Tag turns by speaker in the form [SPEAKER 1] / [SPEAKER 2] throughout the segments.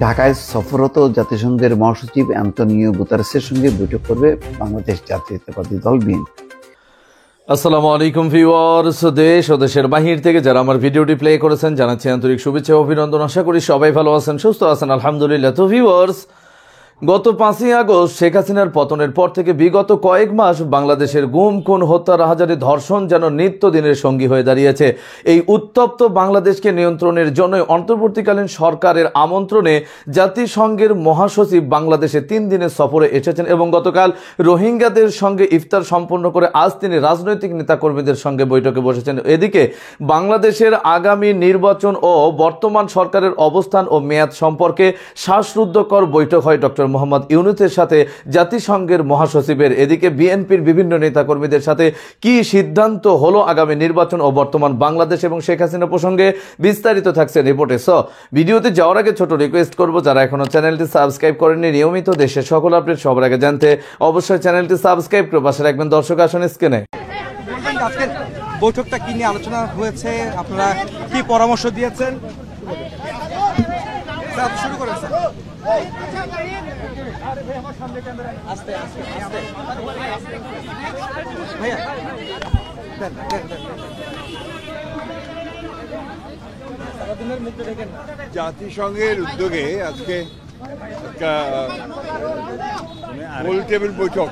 [SPEAKER 1] ঢাকায় সফররত জাতিসংঘের মহাসচিব অ্যান্তোনিও গুতেরেসের সঙ্গে বৈঠক করবে বাংলাদেশ জাতীয়তাবাদী দল বিএনপি।
[SPEAKER 2] আসসালামু আলাইকুম ভিউয়ার্স, দেশ ও দেশের বাহির থেকে যারা আমার ভিডিওটি প্লে করেছেন জানাচ্ছি আন্তরিক শুভেচ্ছা ও অভিনন্দন। আশা করি সবাই ভালো আছেন, সুস্থ আছেন, আলহামদুলিল্লাহ। তো ভিউয়ার্স, গত 5ই আগস্ট শেখ হাসিনার পতনের পর থেকে বিগত কয়েক মাস বাংলাদেশের গুম, খুন, হত্যা, রাহাজানি, ধর্ষণ যেন নিত্যদিনের সঙ্গী হয়ে দাঁড়িয়েছে। এই উত্তপ্ত বাংলাদেশকে নিয়ন্ত্রণের জন্য অন্তর্বর্তীকালীন সরকারের আমন্ত্রণে জাতিসংঘের মহাসচিব বাংলাদেশে 3 দিনের সফরে এসেছেন এবং গতকাল রোহিঙ্গাদের সঙ্গে ইফতার সম্পন্ন করে আজ তিনি রাজনৈতিক নেতাকর্মীদের সঙ্গে বৈঠকে বসেছেন। এদিকে বাংলাদেশের আগামী নির্বাচন ও বর্তমান সরকারের অবস্থান ও মেয়াদ সম্পর্কে শ্বাসরুদ্ধকর বৈঠক হয় ডক্টর মোহাম্মদ ইউনূসের সাথে জাতিসংঘের মহাসচিবের। এদিকে বিএনপির বিভিন্ন নেতাকর্মীদের সাথে কি সিদ্ধান্ত হলো আগামী নির্বাচন ও বর্তমান বাংলাদেশ এবং শেখ হাসিনা প্রসঙ্গে বিস্তারিত থাকছে রিপোর্টে। ভিডিওতে যাওয়ার আগে ছোট রিকোয়েস্ট করব, যারা এখনো চ্যানেলটি সাবস্ক্রাইব করেননি, নিয়মিত দেশের সকল আপডেট সবার আগে জানতে অবশ্যই চ্যানেলটি সাবস্ক্রাইব করে পাশে রাখবেন। দর্শক আসুন স্ক্রিনে।
[SPEAKER 3] আজকের বৈঠকটা কি নিয়ে আলোচনা হয়েছে, আপনারা কি পরামর্শ দিয়েছেন? শুরু করেন স্যার। ভাইয়া
[SPEAKER 4] জাতিসংঘের উদ্যোগে আজকে একটা গোল টেবিল বৈঠক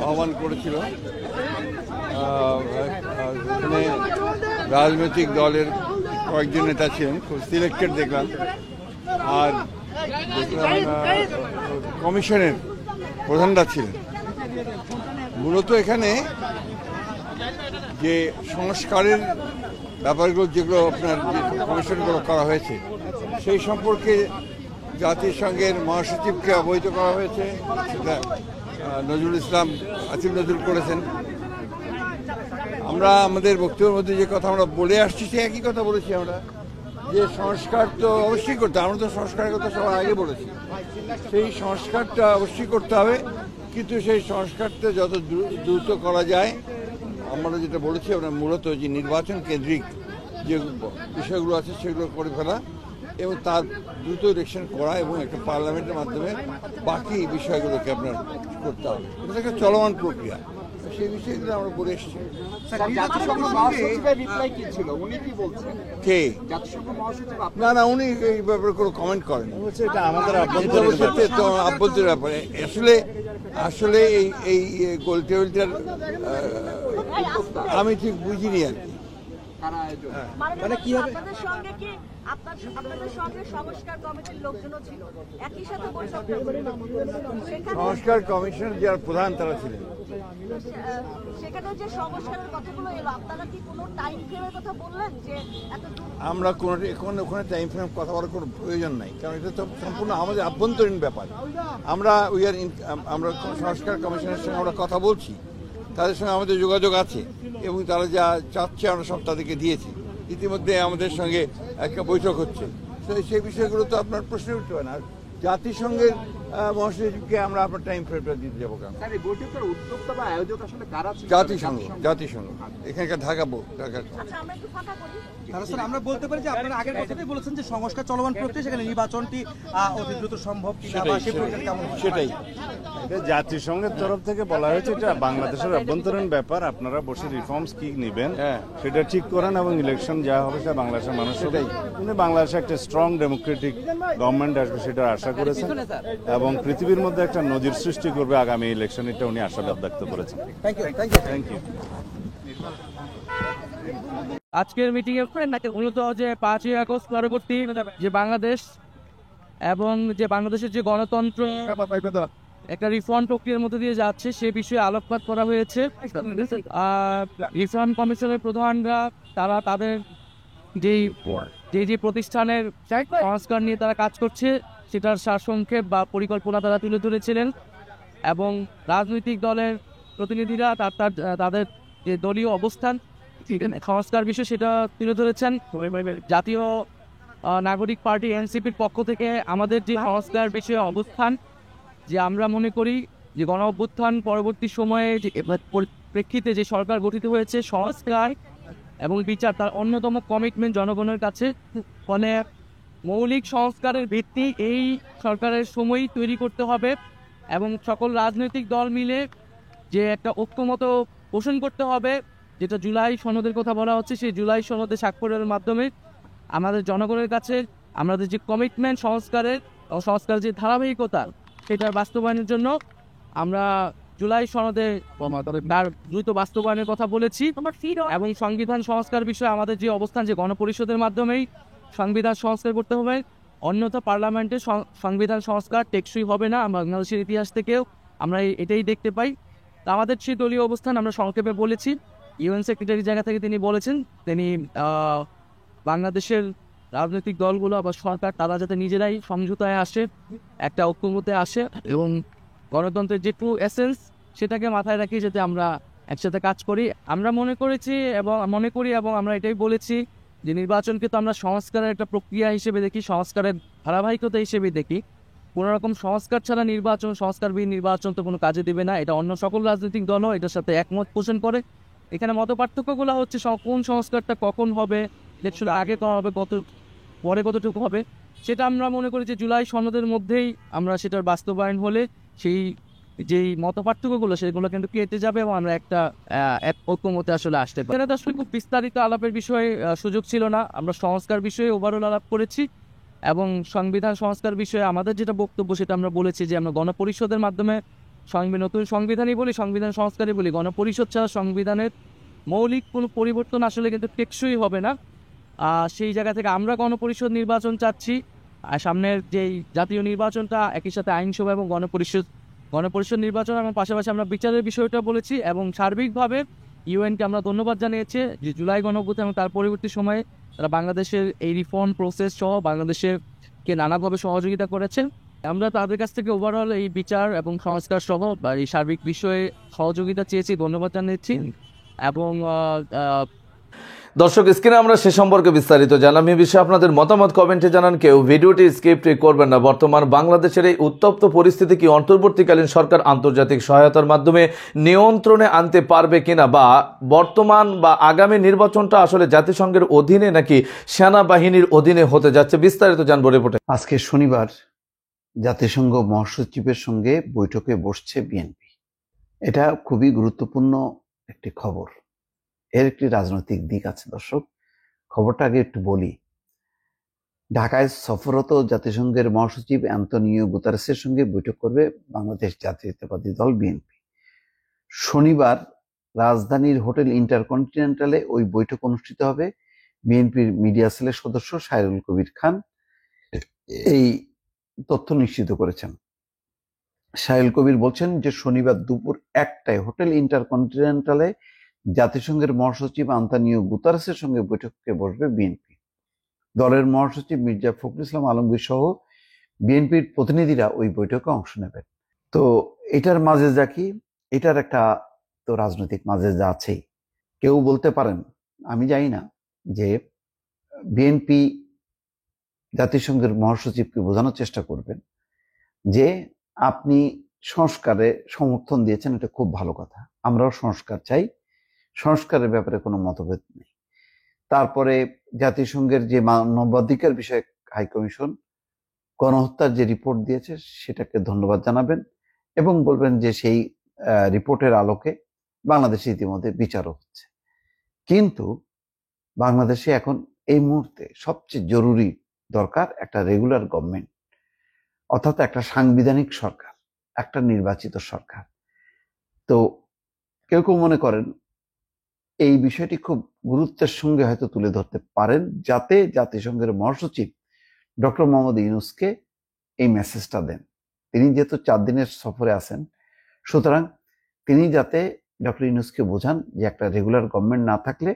[SPEAKER 4] আহ্বান করেছিল। এখানে রাজনৈতিক দলের কয়েকজন নেতা ছিলেন, খুব সিলেক্টেড দেখলাম। আর দেখলাম কমিশনের প্রধানরা ছিলেন। মূলত এখানে যে সংস্কারের ব্যাপারগুলো, যেগুলো আপনার যে কমিশনগুলো করা হয়েছে, সেই সম্পর্কে জাতিসংঘের মহাসচিবকে অবহিত করা হয়েছে। সেটা নজরুল ইসলাম, আসিফ নজরুল করেছেন। আমরা আমাদের বক্তব্যের মধ্যে যে কথা আমরা বলে আসছি, সে একই কথা বলেছি আমরা, যে সংস্কার তো অবশ্যই করতে হবে। আমরা তো সংস্কারের কথা সবার আগে বলেছি, সেই সংস্কারটা অবশ্যই করতে হবে, কিন্তু সেই সংস্কারটা যত দ্রুত করা যায়। আমরা যেটা বলেছি, আমরা মূলত যে নির্বাচন কেন্দ্রিক যে বিষয়গুলো আছে সেগুলো করে ফেলা এবং তার দ্রুত ইলেকশন করা এবং একটা পার্লামেন্টের মাধ্যমে বাকি বিষয়গুলোকে আপনার করতে হবে। এটা একটা চলমান প্রক্রিয়া, সেই বিষয়গুলো আমরা বলে এসেছি। না না, উনি এই ব্যাপারে কোনো কমেন্ট করেন। এটা আমাদের আভ্যন্তরীণ ব্যাপারে। আসলে এই গোল টেবিলটার আমি ঠিক বুঝিনি আর কি।
[SPEAKER 5] মানে কি হবে? আপনাদের সঙ্গে সংস্কার কমিটির লোকজনও ছিল, একই সাথে
[SPEAKER 4] সংস্কার কমিশনের যারা প্রধান তারা ছিলেন।
[SPEAKER 5] সেখানে যে সংস্কারের কথাগুলো এলো, আপনারা কি কোনো টাইম ফ্রেমের কথা বললেন? যে
[SPEAKER 4] আমরা ওখানে টাইম ফ্রেম কথা বলার কোনো প্রয়োজন নাই, কারণ এটা তো সম্পূর্ণ আমাদের আভ্যন্তরীণ ব্যাপার। আমরা সংস্কার কমিশনের সঙ্গে আমরা কথা বলছি, তাদের সঙ্গে আমাদের যোগাযোগ আছে এবং তারা যা চাচ্ছে আমরা সব তাদেরকে দিয়েছি। ইতিমধ্যে আমাদের সঙ্গে একটা বৈঠক হচ্ছে, সেই বিষয়গুলো তো আপনার প্রশ্ন উঠতে হয় না। জাতিসংঘের মহাসচিবকে আমরা আপনার টাইম ফ্রেমটা দিতে যাবো কেন? জাতিসংঘ এখানকার ঢাকা।
[SPEAKER 3] আমরা বলতে পারি যে আপনারা আগের কথাটাই বলেছেন যে সংস্কার চলমান প্রক্রিয়া, সেখানে নির্বাচনটি অতি দ্রুত সম্ভব কিনা বা সেই প্রক্রিয়া কেমন?
[SPEAKER 4] সেটাই
[SPEAKER 6] জাতিসংঘের তরফ থেকে বলা হয়েছে এটা বাংলাদেশের অভ্যন্তরীণ ব্যাপার, আপনারা বসে রিফর্মস কি নেবেন সেটা ঠিক করেন এবং ইলেকশন যা হবে সেটা বাংলাদেশের মানুষ সেটাই। কিন্তু বাংলাদেশে একটা স্ট্রং ডেমোক্রেটিক গভর্নমেন্ট আসবে সেটা আশা করেছেন এবং পৃথিবীর মধ্যে একটা নজির সৃষ্টি করবে আগামী ইলেকশন, এটা উনি আশাবাদ ব্যক্ত করেছেন। Thank you.
[SPEAKER 7] আজকের মিটিং এ মূলত যে 5ই আগস্ট পরবর্তী যে বাংলাদেশ এবং যে বাংলাদেশের যে গণতন্ত্র একটা রিফর্ম প্রক্রিয়ার মধ্যে দিয়ে যাচ্ছে সে বিষয়ে আলোকপাত করা হয়েছে। রিফর্ম কমিশনের প্রধানরা তারা তাদের যে প্রতিষ্ঠানের সংস্কার নিয়ে তারা কাজ করছে সেটার সারসংক্ষেপ বা পরিকল্পনা তারা তুলে ধরেছিলেন এবং রাজনৈতিক দলের প্রতিনিধিরা তাদের যে দলীয় অবস্থান সংস্কার বিষয় সেটা তুলে ধরেছেন। জাতীয় নাগরিক পার্টি এনসিপির পক্ষ থেকে আমাদের যে সংস্কার বিষয়ে অবস্থান, যে আমরা মনে করি যে গণ অভ্যুত্থান পরবর্তী সময়ে যে প্রেক্ষিতে যে সরকার গঠিত হয়েছে, সংস্কার এবং বিচার তার অন্যতম কমিটমেন্ট জনগণের কাছে। ফলে মৌলিক সংস্কারের ভিত্তি এই সরকারের সময়ই তৈরি করতে হবে এবং সকল রাজনৈতিক দল মিলে যে একটা ঐক্যমত পোষণ করতে হবে, যেটা জুলাই সনদের কথা বলা হচ্ছে, সেই জুলাই সনদে স্বাক্ষরের মাধ্যমে আমাদের জনগণের কাছে আমাদের যে কমিটমেন্ট সংস্কারের ও সংস্কারের যে ধারাবাহিকতা সেটার বাস্তবায়নের জন্য আমরা জুলাই সনদে তার দ্রুত বাস্তবায়নের কথা বলেছি এবং সংবিধান সংস্কার বিষয়ে আমাদের যে অবস্থান, যে গণপরিষদের মাধ্যমেই সংবিধান সংস্কার করতে হবে, অন্যথা পার্লামেন্টে সংবিধান সংস্কার টেকসই হবে না। বাংলাদেশের ইতিহাস থেকেও আমরা এটাই দেখতে পাই। তা আমাদের সেই দলীয় অবস্থান আমরা সংক্ষেপে বলেছি। ইউএন সেক্রেটারির জায়গা থেকে তিনি বলেছেন, তিনি বাংলাদেশের রাজনৈতিক দলগুলো বা সরকার তারা যাতে নিজেরাই সমঝোতায় আসে, একটা ঐক্যমতে আসে এবং গণতন্ত্রের যে ট্রু এসেন্স সেটাকে মাথায় রাখি যাতে আমরা একসাথে কাজ করি। আমরা মনে করি এবং আমরা এটাই বলেছি যে নির্বাচনকে তো আমরা সংস্কারের একটা প্রক্রিয়া হিসেবে দেখি, সংস্কারের ধারাবাহিকতা হিসেবে দেখি। কোনো রকম সংস্কার ছাড়া সংস্কারবিহীন নির্বাচন তো কোনো কাজে দেবে না। এটা অন্য সকল রাজনৈতিক দলও এটার সাথে একমত পোষণ করে। এখানে মত পার্থক্যগুলো হচ্ছে কোন সংস্কারটা কখন হবে, ইলেকশন আগে করা হবে, পরে কতটুকু হবে, সেটা আমরা মনে করি যে জুলাই সনদের মধ্যেই আমরা সেটার বাস্তবায়ন হলে সেই যেই মত পার্থক্যগুলো সেগুলো কিন্তু কেটে যাবে এবং আমরা একটা ঐক্যমতে আসলে আসতে পারি। এখানে তো আসলে খুব বিস্তারিত আলাপের বিষয়ে সুযোগ ছিল না। আমরা সংস্কার বিষয়ে ওভারঅল আলাপ করেছি এবং সংবিধান সংস্কার বিষয়ে আমাদের যেটা বক্তব্য সেটা আমরা বলেছি যে আমরা গণপরিষদের মাধ্যমে নতুন সংবিধানই বলি, সংবিধান সংস্কারই বলি, গণপরিষদ ছাড়া সংবিধানের মৌলিক কোনো পরিবর্তন আসলে কিন্তু টেকসই হবে না। সেই জায়গা থেকে আমরা গণপরিষদ নির্বাচন চাচ্ছি। আর সামনের যেই জাতীয় নির্বাচনটা একই সাথে আইনসভা এবং গণপরিষদ নির্বাচন এবং পাশাপাশি আমরা বিচারের বিষয়টা বলেছি এবং সার্বিকভাবে ইউএনকে আমরা ধন্যবাদ জানিয়েছি যে জুলাই গণঅভ্যুত্থান এবং তার পরবর্তী সময়ে তারা বাংলাদেশের এই রিফর্ম প্রসেস সহ বাংলাদেশকে নানাভাবে সহযোগিতা করেছেন। আমরা তাদের কাছ থেকে ওভারঅল এই বিচার এবং সংস্কার সহ বা এই সার্বিক বিষয়ে সহযোগিতা চেয়েছি, ধন্যবাদ জানিয়েছি এবং
[SPEAKER 2] দর্শক স্ক্রিনে আমরা সে সম্পর্কে বিস্তারিত জানলাম। এই বিষয়ে আপনাদের মতামত কমেন্টে জানান। কেউ ভিডিওটি স্কিপ করবেন না। বর্তমান বাংলাদেশের এই উত্তপ্ত পরিস্থিতি কি অন্তর্বর্তীকালীন সরকার আন্তর্জাতিক সহায়তার মাধ্যমে নিয়ন্ত্রণে আনতে পারবে কিনা, বা বর্তমান বা আগামী নির্বাচনটা আসলে জাতিসংঘের অধীনে নাকি সেনাবাহিনীর অধীনে হতে যাচ্ছে, বিস্তারিত জানবো রিপোর্টে।
[SPEAKER 1] আজকে শনিবার জাতিসংঘ মহাসচিবের সঙ্গে বৈঠকে বসছে বিএনপি। এটা খুবই গুরুত্বপূর্ণ একটি খবর। এর একটি রাজনৈতিক দিক আছে দর্শক, খবরটা আগে একটু বলি। ঢাকায় সফররত জাতিসংঘের মহাসচিব অ্যান্তনিও গুতারেসের সঙ্গে বৈঠক করবে বাংলাদেশ জাতীয়তাবাদী দল বিএনপি। শনিবার রাজধানীর হোটেল ইন্টারকন্টিনেন্টালে ওই বৈঠক অনুষ্ঠিত হবে। বিএনপির মিডিয়া সেলের সদস্য সাইরুল কবির খান এই তথ্য নিশ্চিত করেছেন। সাইরুল কবির বলছেন যে শনিবার দুপুর 1টায় হোটেল ইন্টারকন্টিনেন্টালে জাতিসংঘের মহাসচিব আন্তনিও গুতারেসের সঙ্গে বৈঠকে বসবে বিএনপি। দলের মহাসচিব মির্জা ফখরুল ইসলাম আলমগীর সহ বিএনপির প্রতিনিধিরা ওই বৈঠকে অংশ নেবেন। তো এটার মাঝে যা কি, এটার একটা তো রাজনৈতিক মাঝে যা আছেই। কেউ বলতে পারেন, আমি জানি না, যে বিএনপি জাতিসংঘের মহাসচিবকে বোঝানোর চেষ্টা করবেন যে আপনি সংস্কারে সমর্থন দিয়েছেন, এটা খুব ভালো কথা, আমরাও সংস্কার চাই, সংস্কারের ব্যাপারে কোনো মতভেদ নেই। তারপরে জাতিসংঘের যে মানবাধিকার বিষয়ক হাই কমিশন গণহত্যার যে রিপোর্ট দিয়েছে সেটাকে ধন্যবাদ জানাবেন এবং বলবেন যে সেই রিপোর্টের আলোকে বাংলাদেশে ইতিমধ্যে বিচারও হচ্ছে। কিন্তু বাংলাদেশে এখন এই মুহূর্তে সবচেয়ে জরুরি দরকার একটা রেগুলার গভর্নমেন্ট, অর্থাৎ একটা সাংবিধানিক সরকার, একটা নির্বাচিত সরকার। তো কেউ কেউ মনে করেন এই বিষয়টি খুব গুরুত্বের সঙ্গে হয়তো তুলে ধরতে পারেন, যাতে জাতিসংঘের মহাসচিব ডক্টর মোহাম্মদ ইউনূসকে এই মেসেজটা দেন। তিনি যেহেতু 4 দিনের সফরে আছেন, সুতরাং তিনি যাতে ডক্টর ইউনূসকে বোঝান যে একটা রেগুলার গভর্নমেন্ট না থাকলে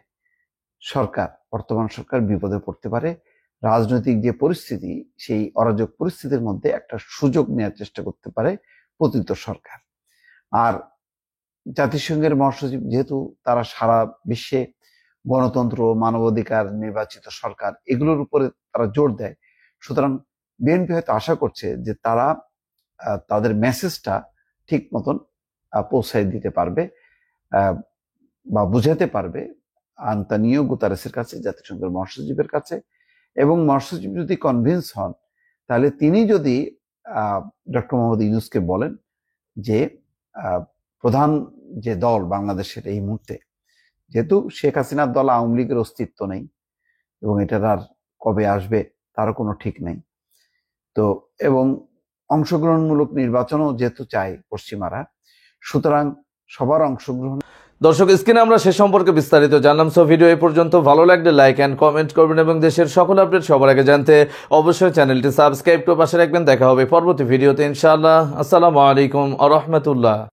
[SPEAKER 1] বর্তমান সরকার বিপদে পড়তে পারে। রাজনৈতিক যে পরিস্থিতি, সেই অরাজক পরিস্থিতির মধ্যে একটা সুযোগ নেওয়ার চেষ্টা করতে পারে পতিত সরকার। আর জাতিসংঘের মহাসচিব যেহেতু তারা সারা বিশ্বে গণতন্ত্র, মানবাধিকার, নির্বাচিত সরকার এগুলোর উপরে তারা জোর দেয়, সুতরাং বিএনপি হয়তো আশা করছে যে তারা তাদের মেসেজটা ঠিক মতন পৌঁছায় দিতে পারবে বা বুঝাতে পারবে আন্তনিও গুতারেসের কাছে, জাতিসংঘের মহাসচিবের কাছে এবং মহাসচিব যদি কনভিন্স হন, তাহলে তিনি যদি ডক্টর মোহাম্মদ ইউনূসকে বলেন যে প্রধান যে দল বাংলাদেশের এই মুহূর্তে, যেহেতু শেখ হাসিনার দল আওয়ামী লীগের অস্তিত্ব নেই এবং এটার আর কবে আসবে তারও কোনো ঠিক নেই, তো এবং অংশগ্রহণমূলক নির্বাচনও যেহেতু চাই পশ্চিমারা, সুতরাং সবার অংশগ্রহণ।
[SPEAKER 2] দর্শক, স্ক্রিনে আমরা সে সম্পর্কে বিস্তারিত জানলাম। সো ভিডিও এই পর্যন্ত। ভালো লাগলে লাইক অ্যান্ড কমেন্ট করবেন এবং দেশের সকল আপডেট সবার আগে জানতে অবশ্যই চ্যানেলটি সাবস্ক্রাইব করে পাশে রাখবেন। দেখা হবে পরবর্তী ভিডিওতে ইনশাআল্লাহ। আসসালামু আলাইকুম ওয়া রাহমাতুল্লাহ।